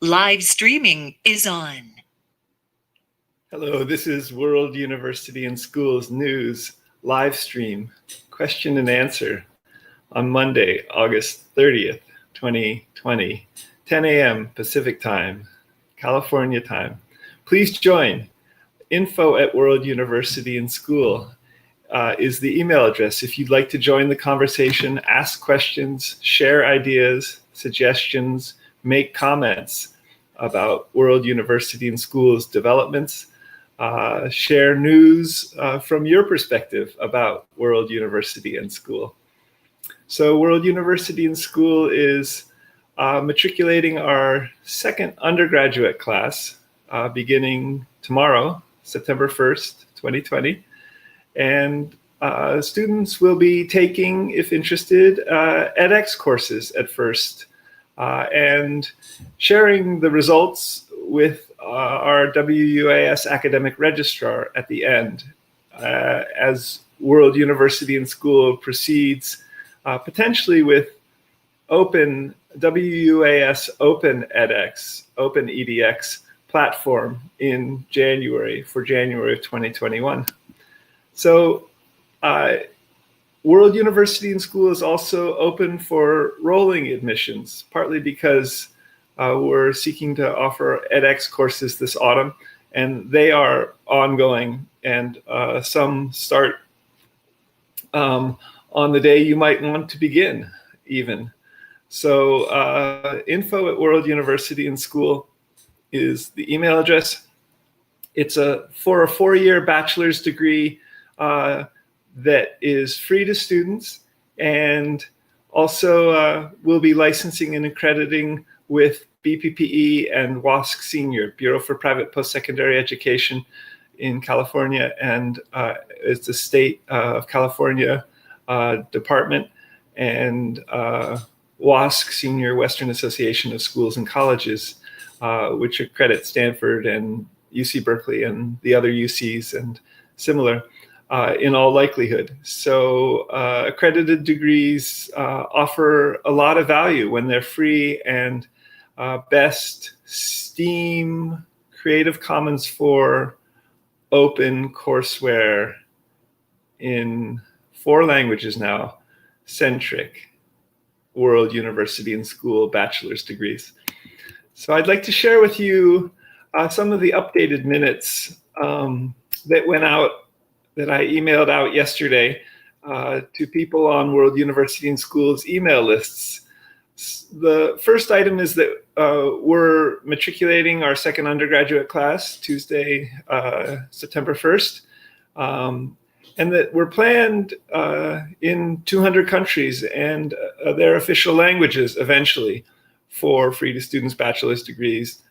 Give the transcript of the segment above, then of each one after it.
Live streaming is on. Hello, this is World University and Schools News live stream, question and answer on Monday, August 30th, 2020, 10 a.m. Pacific Time, California time. Please join. Info@World University and School is the email address if you'd like to join the conversation, ask questions, share ideas, suggestions, make comments about World University and Schools developments, share news from your perspective about World University and School. So World University and School is matriculating our second undergraduate class beginning tomorrow, September 1st, 2020. And students will be taking, if interested, edX courses at first and sharing the results with our WUaS academic registrar at the end as World University and School proceeds potentially with open WUaS Open edX, Open edX platform in January of 2021. So World University and School is also open for rolling admissions, partly because we're seeking to offer edX courses this autumn, and they are ongoing, and some start on the day you might want to begin, even. So info@World University and School is the email address. It's for a 4-year bachelor's degree that is free to students, and also will be licensing and accrediting with BPPE and WUaS Senior, Bureau for Private Post-Secondary Education in California, and it's the state of California department, and WUaS Senior, Western Association of Schools and Colleges, which accredit Stanford and UC Berkeley and the other UCs and similar. In all likelihood. So accredited degrees offer a lot of value when they're free, and best STEAM, Creative Commons for open courseware in 4 languages now, centric World University and School bachelor's degrees. So I'd like to share with you some of the updated minutes that went out, that I emailed out yesterday to people on World University and Schools email lists. The first item is that we're matriculating our second undergraduate class Tuesday, September 1st, and that we're planned in 200 countries and their official languages eventually for free to students bachelor's degrees,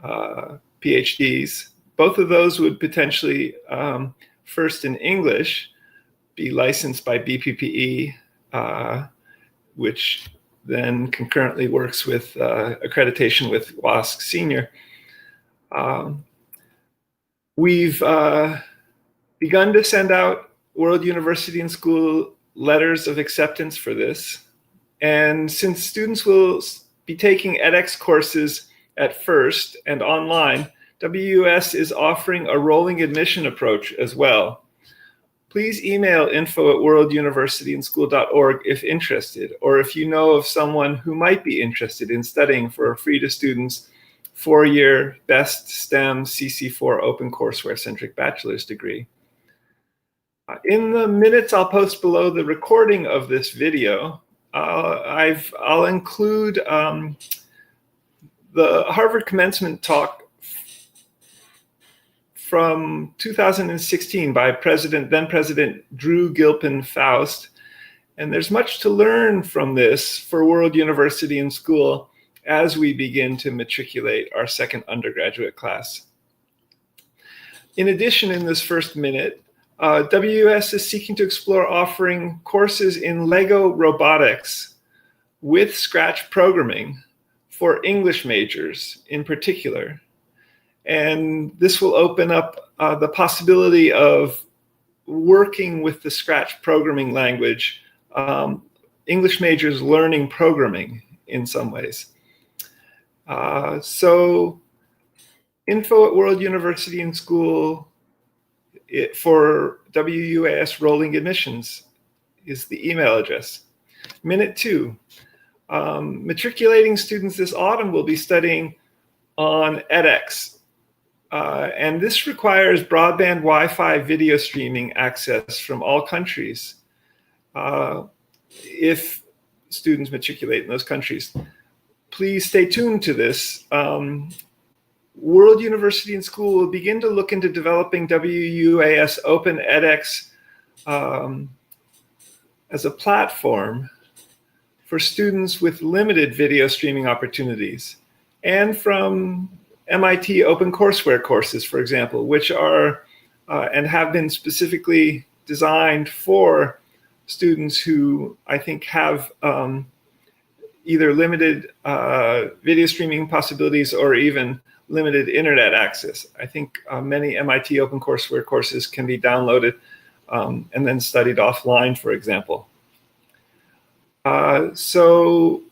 PhDs. Both of those would potentially first in English, be licensed by BPPE, which then concurrently works with accreditation with WUaS Senior. We've begun to send out World University and School letters of acceptance for this. And since students will be taking edX courses at first and online, WUS is offering a rolling admission approach as well. Please email info@worlduniversityandschool.org if interested, or if you know of someone who might be interested in studying for a free to students 4-year Best STEM CC4 Open Courseware-centric bachelor's degree. In the minutes I'll post below the recording of this video, I'll include the Harvard commencement talk from 2016 by then President Drew Gilpin Faust. And there's much to learn from this for World University and School as we begin to matriculate our second undergraduate class. In addition, in this first minute, WUS is seeking to explore offering courses in Lego robotics with Scratch programming for English majors in particular. And this will open up the possibility of working with the Scratch programming language, English majors learning programming in some ways. So info at World University and School for WUAS rolling admissions is the email address. Minute 2. Matriculating students this autumn will be studying on edX. And this requires broadband Wi-Fi video streaming access from all countries if students matriculate in those countries. Please stay tuned to this. World University and School will begin to look into developing WUAS Open edX as a platform for students with limited video streaming opportunities, and from MIT OpenCourseWare courses, for example, which are and have been specifically designed for students who I think have either limited video streaming possibilities or even limited internet access. I think many MIT OpenCourseWare courses can be downloaded and then studied offline, for example. So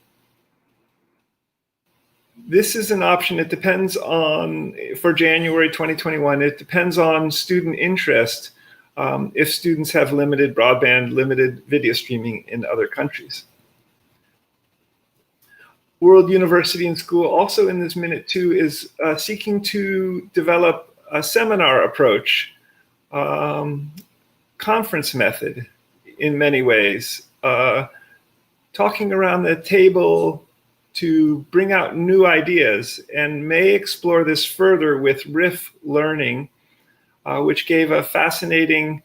this is an option. It depends on, for January 2021, it depends on student interest if students have limited broadband, limited video streaming in other countries. World University and School, also in this minute 2, is seeking to develop a seminar approach, conference method in many ways, talking around the table to bring out new ideas, and may explore this further with Riff Learning, which gave a fascinating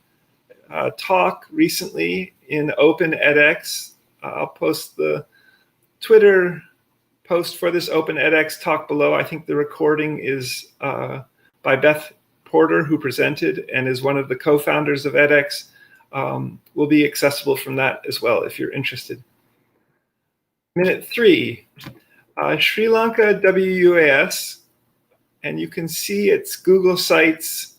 talk recently in Open edX. I'll post the Twitter post for this Open edX talk below. I think the recording is by Beth Porter, who presented and is one of the co-founders of edX. Will be accessible from that as well if you're interested. Minute 3, Sri Lanka WUAS, and you can see its Google Sites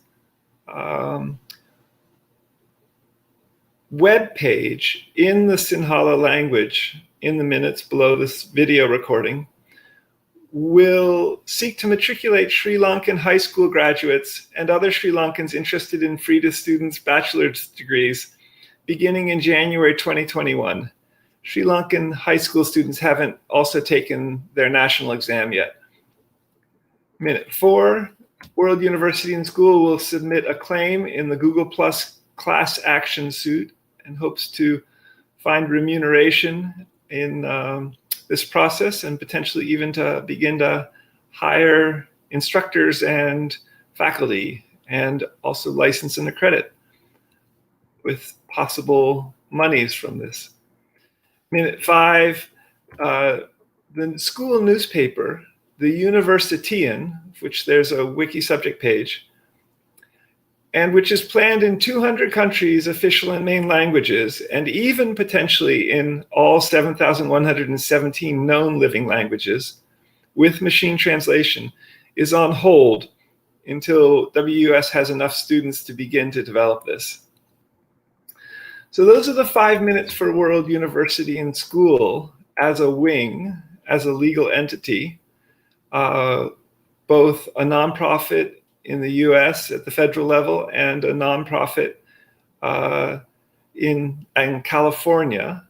web page in the Sinhala language in the minutes below this video recording, will seek to matriculate Sri Lankan high school graduates and other Sri Lankans interested in free-to-students bachelor's degrees beginning in January 2021. Sri Lankan high school students haven't also taken their national exam yet. Minute 4, World University and School will submit a claim in the Google Plus class action suit and hopes to find remuneration in this process, and potentially even to begin to hire instructors and faculty, and also license and accredit with possible monies from this. Minute 5, the school newspaper, the Universitian, which there's a wiki subject page, and which is planned in 200 countries, official and main languages, and even potentially in all 7,117 known living languages with machine translation, is on hold until WUS has enough students to begin to develop this. So those are the 5 minutes for World University and School as a wing, as a legal entity, both a nonprofit in the US at the federal level and a nonprofit in California.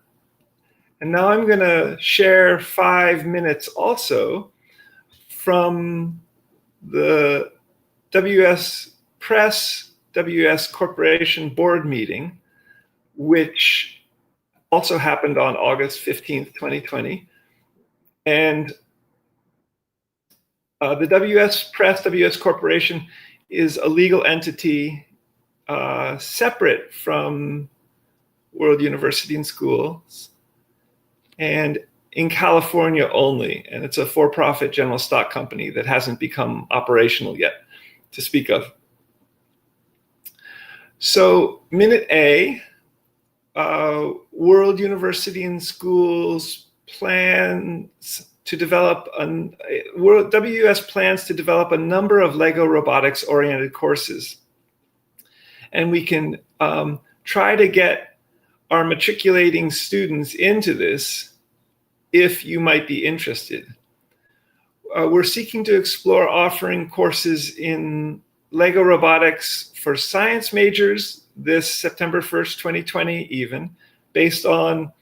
And now I'm going to share 5 minutes also from the WS Press, WS Corporation board meeting, which also happened on August 15th, 2020. And the WS Press, WS Corporation is a legal entity separate from World University and Schools, and in California only. And it's a for-profit general stock company that hasn't become operational yet to speak of. So minute A, World University and Schools plans to develop WS plans to develop a number of Lego robotics oriented courses. And we can try to get our matriculating students into this if you might be interested. we're seeking to explore offering courses in Lego robotics for science majors this September 1st, 2020 even, based on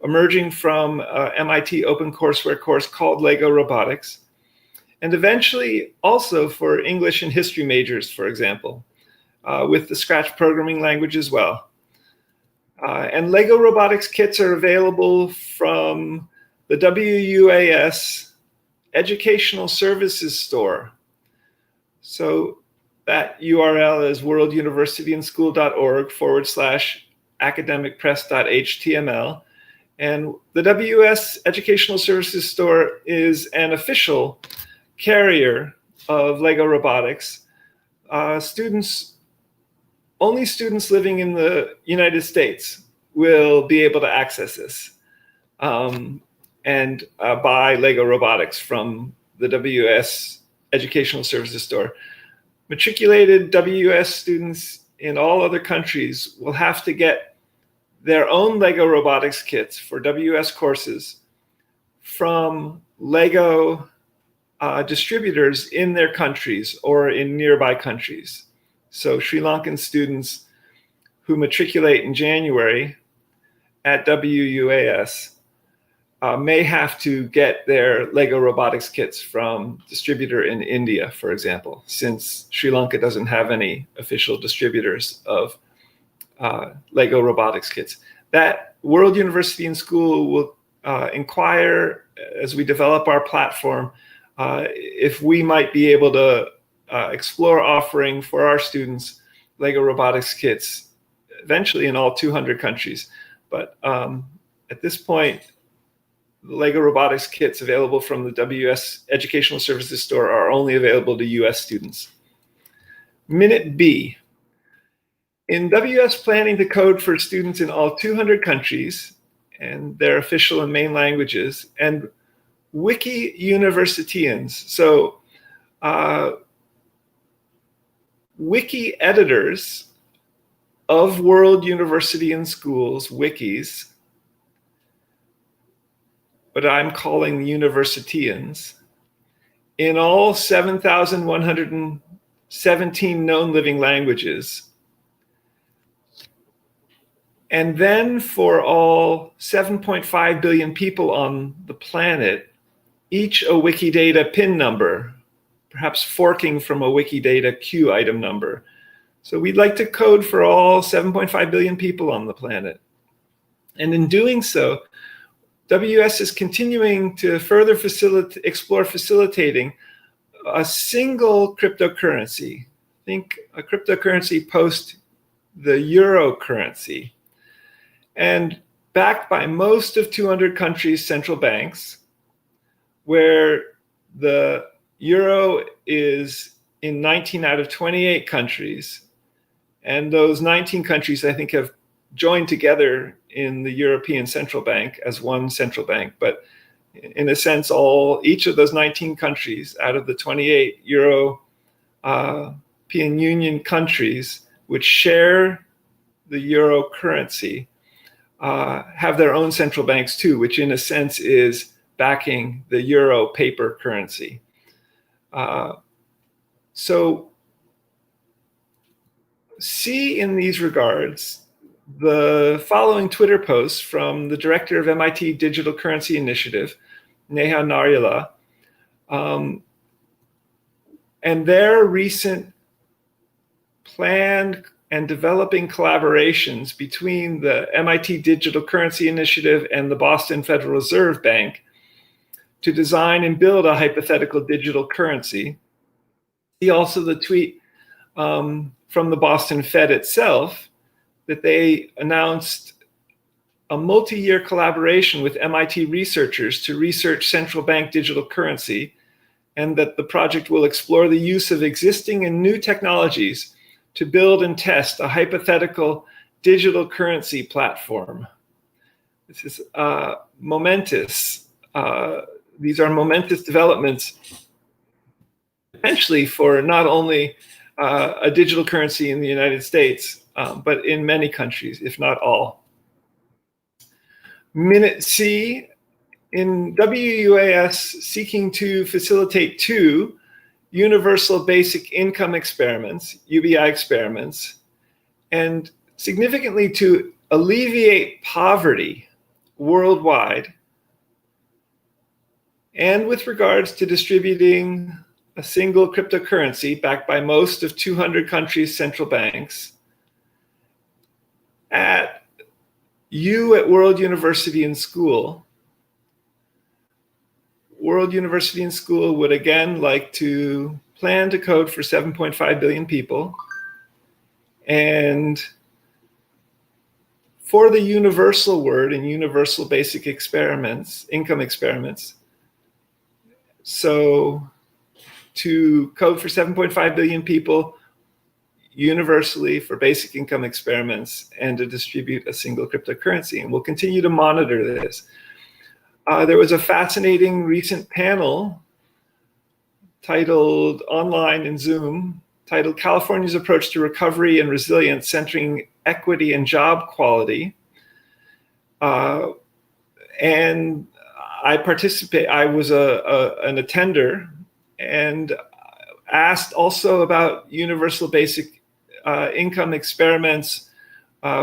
emerging from MIT OpenCourseWare course called Lego Robotics, and eventually also for English and history majors, for example, with the Scratch programming language as well. And Lego Robotics kits are available from the WUaS Educational Services Store. So that URL is worlduniversityandschool.org/academicpress.html. And the WUaS Educational Services Store is an official carrier of Lego Robotics. Only students living in the United States will be able to access this and buy Lego Robotics from the WUaS Educational Services Store. Matriculated WUaS students in all other countries will have to get their own Lego Robotics kits for WUaS courses from Lego distributors in their countries or in nearby countries. So Sri Lankan students who matriculate in January at WUaS may have to get their Lego Robotics kits from distributor in India, for example, since Sri Lanka doesn't have any official distributors of Lego Robotics kits. That World University and School will inquire as we develop our platform if we might be able to explore offering for our students Lego Robotics kits eventually in all 200 countries. But at this point, the Lego Robotics kits available from the WUaS Educational Services Store are only available to US students. Minute B. In WUaS planning to code for students in all 200 countries and their official and main languages, and wiki universitians, so wiki editors of World University and Schools wikis, what I'm calling universitians, in all 7,117 known living languages, and then for all 7.5 billion people on the planet, each a Wikidata PIN number, perhaps forking from a Wikidata Q item number. So we'd like to code for all 7.5 billion people on the planet. And in doing so, WUaS is continuing to further explore facilitating a single cryptocurrency. Think a cryptocurrency post the euro currency, and backed by most of 200 countries' central banks, where the euro is in 19 out of 28 countries. And those 19 countries, I think, have joined together in the European Central Bank as one central bank. But in a sense, each of those 19 countries out of the 28 European Union countries which share the euro currency have their own central banks too, which in a sense is backing the euro paper currency. So see in these regards the following Twitter posts from the director of MIT Digital Currency Initiative, Neha Narula, and their recent planned and developing collaborations between the MIT Digital Currency Initiative and the Boston Federal Reserve Bank to design and build a hypothetical digital currency. See also the tweet from the Boston Fed itself that they announced a multi-year collaboration with MIT researchers to research central bank digital currency, and that the project will explore the use of existing and new technologies to build and test a hypothetical digital currency platform. This is momentous. These are momentous developments, potentially for not only a digital currency in the United States, but in many countries, if not all. Minute C, in WUaS seeking to facilitate 2 universal basic income experiments, UBI experiments, and significantly to alleviate poverty worldwide, and with regards to distributing a single cryptocurrency backed by most of 200 countries' central banks, at World University and School. World University and School would again like to plan to code for 7.5 billion people. And for the universal word in universal basic experiments, income experiments, so to code for 7.5 billion people universally for basic income experiments and to distribute a single cryptocurrency. And we'll continue to monitor this. There was a fascinating recent panel titled online in Zoom, titled California's Approach to Recovery and Resilience, Centering Equity and Job Quality. And I was an attender and asked also about universal basic income experiments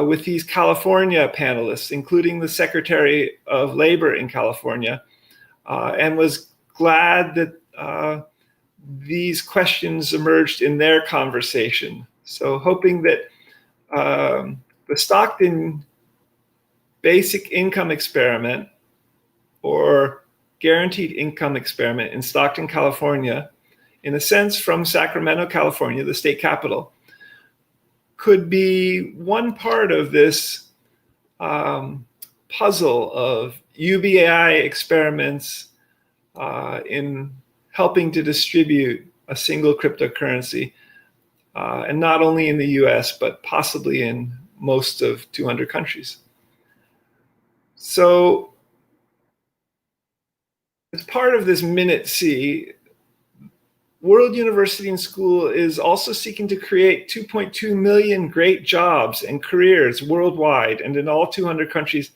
with these California panelists, including the Secretary of Labor in California, and was glad that these questions emerged in their conversation. So hoping that the Stockton basic income experiment or guaranteed income experiment in Stockton, California, in a sense from Sacramento, California, the state capital, could be one part of this puzzle of UBI experiments in helping to distribute a single cryptocurrency, and not only in the US, but possibly in most of 200 countries. So as part of this Minute C, World University and School is also seeking to create 2.2 million great jobs and careers worldwide and in all 200 countries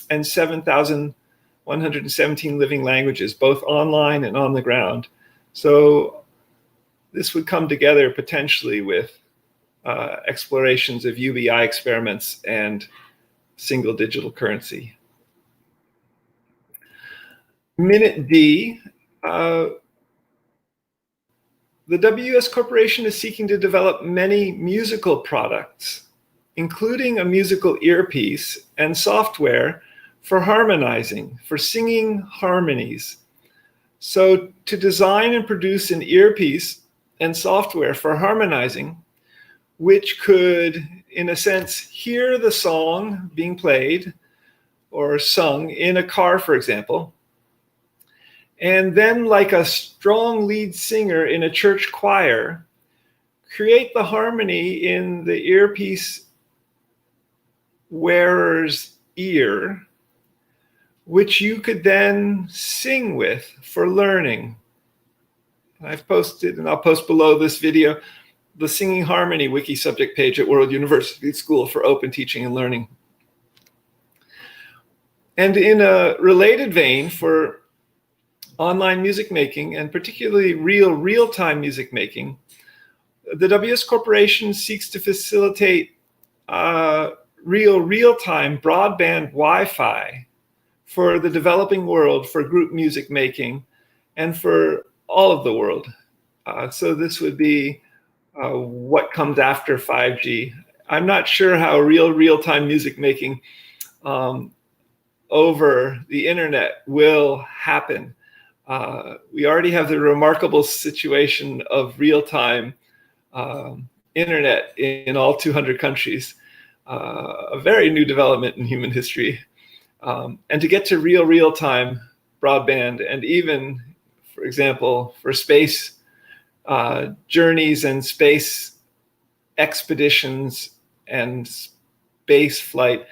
and 7,117 living languages, both online and on the ground. So this would come together potentially with explorations of UBI experiments and single digital currency. Minute D. The WUaS Corporation is seeking to develop many musical products, including a musical earpiece and software for harmonizing, for singing harmonies. So to design and produce an earpiece and software for harmonizing, which could, in a sense, hear the song being played or sung in a car, for example, and then, like a strong lead singer in a church choir, create the harmony in the earpiece wearer's ear, which you could then sing with for learning. I've posted, and I'll post below this video, the Singing Harmony wiki subject page at World University School for open teaching and learning. And in a related vein, for online music making, and particularly real-time music making, the WUaS Corporation seeks to facilitate real-time broadband Wi-Fi for the developing world for group music making and for all of the world. So this would be what comes after 5G. I'm not sure how real-time music making over the internet will happen. We already have the remarkable situation of real-time internet in all 200 countries, a very new development in human history. And to get to real-time broadband, and even, for example, for space journeys and space expeditions and space flight,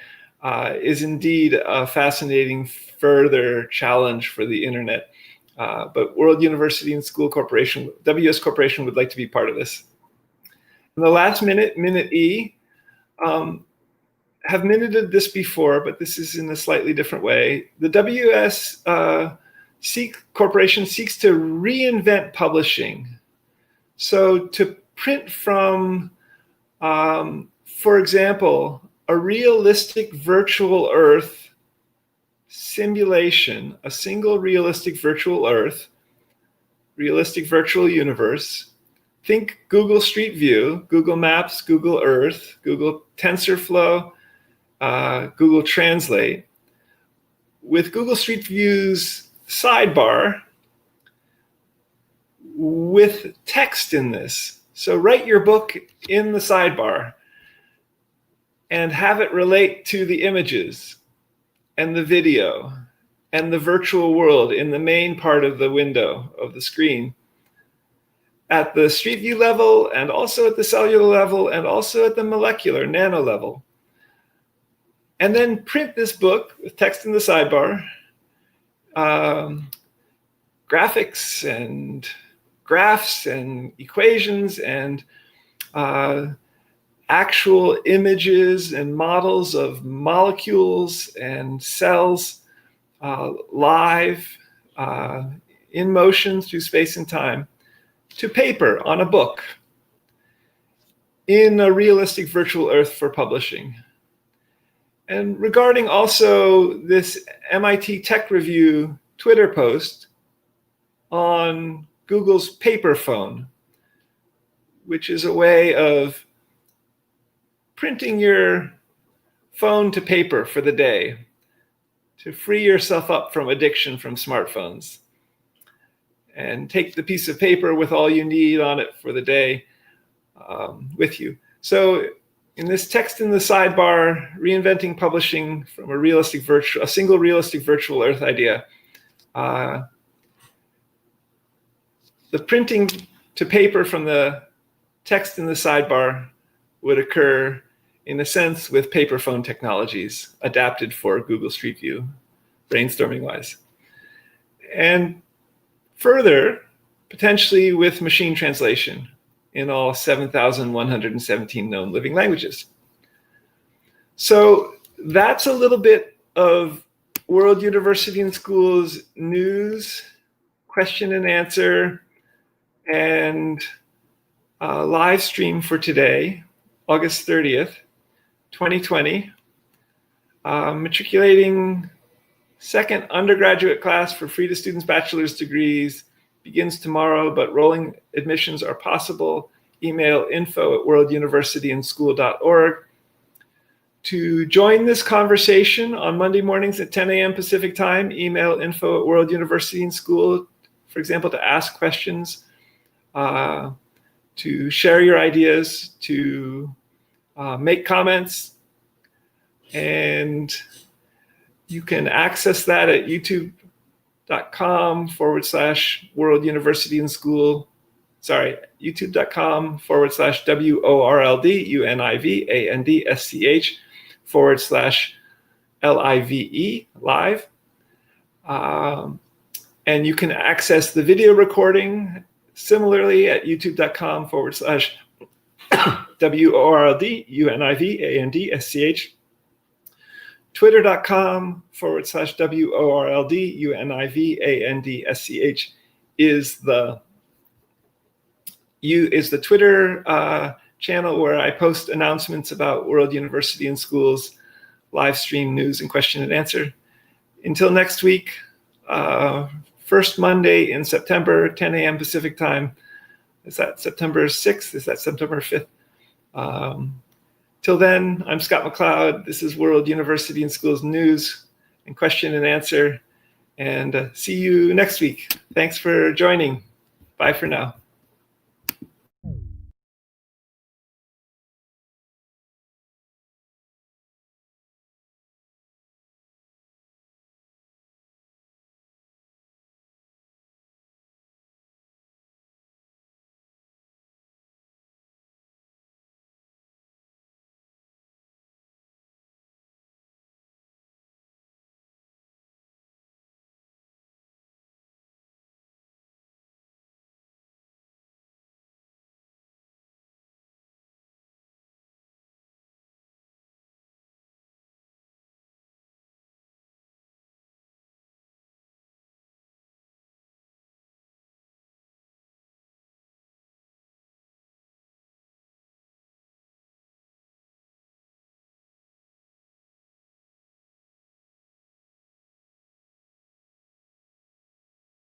is indeed a fascinating further challenge for the internet. But World University and School Corporation, WUaS Corporation, would like to be part of this. In the last minute, Minute E, have minuted this before, but this is in a slightly different way. The WUaS Corporation seeks to reinvent publishing. So to print from, for example, a realistic virtual Earth simulation, a single realistic virtual Earth, realistic virtual universe. Think Google Street View, Google Maps, Google Earth, Google TensorFlow, Google Translate. With Google Street View's sidebar, with text in this. So write your book in the sidebar and have it relate to the images and the video and the virtual world in the main part of the window of the screen at the Street View level, and also at the cellular level, and also at the molecular nano level. And then print this book with text in the sidebar, graphics and graphs and equations and actual images and models of molecules and cells live in motion through space and time to paper on a book in a realistic virtual Earth for publishing. And regarding also this MIT Tech Review Twitter post on Google's paper phone, which is a way of printing your phone to paper for the day to free yourself up from addiction from smartphones, and take the piece of paper with all you need on it for the day with you. So in this text in the sidebar, reinventing publishing from a single realistic virtual Earth idea, the printing to paper from the text in the sidebar would occur in a sense with paper phone technologies adapted for Google Street View, brainstorming wise. And further, potentially with machine translation in all 7,117 known living languages. So that's a little bit of World University and Schools news, question and answer, and live stream for today, August 30th, 2020. Matriculating second undergraduate class for free to students' bachelor's degrees begins tomorrow, but rolling admissions are possible. Email info@worlduniversityandschool.org. To join this conversation on Monday mornings at 10 a.m. Pacific time, email info@worlduniversityandschool, for example, to ask questions, to share your ideas, to make comments, and you can access that at youtube.com/World University and School. Sorry, youtube.com/WORLDUNIVANDSCH/LIVE live. And you can access the video recording similarly at youtube.com/WORLDUNIVANDSCH. Twitter.com/WORLDUNIVANDSCH is the Twitter channel where I post announcements about World University and Schools, live stream news and question and answer. Until next week, first Monday in September, 10 a.m. Pacific time. Is that September 6th? Is that September 5th? Till then, I'm Scott McLeod. This is World University and Schools news and question and answer. And see you next week. Thanks for joining. Bye for now.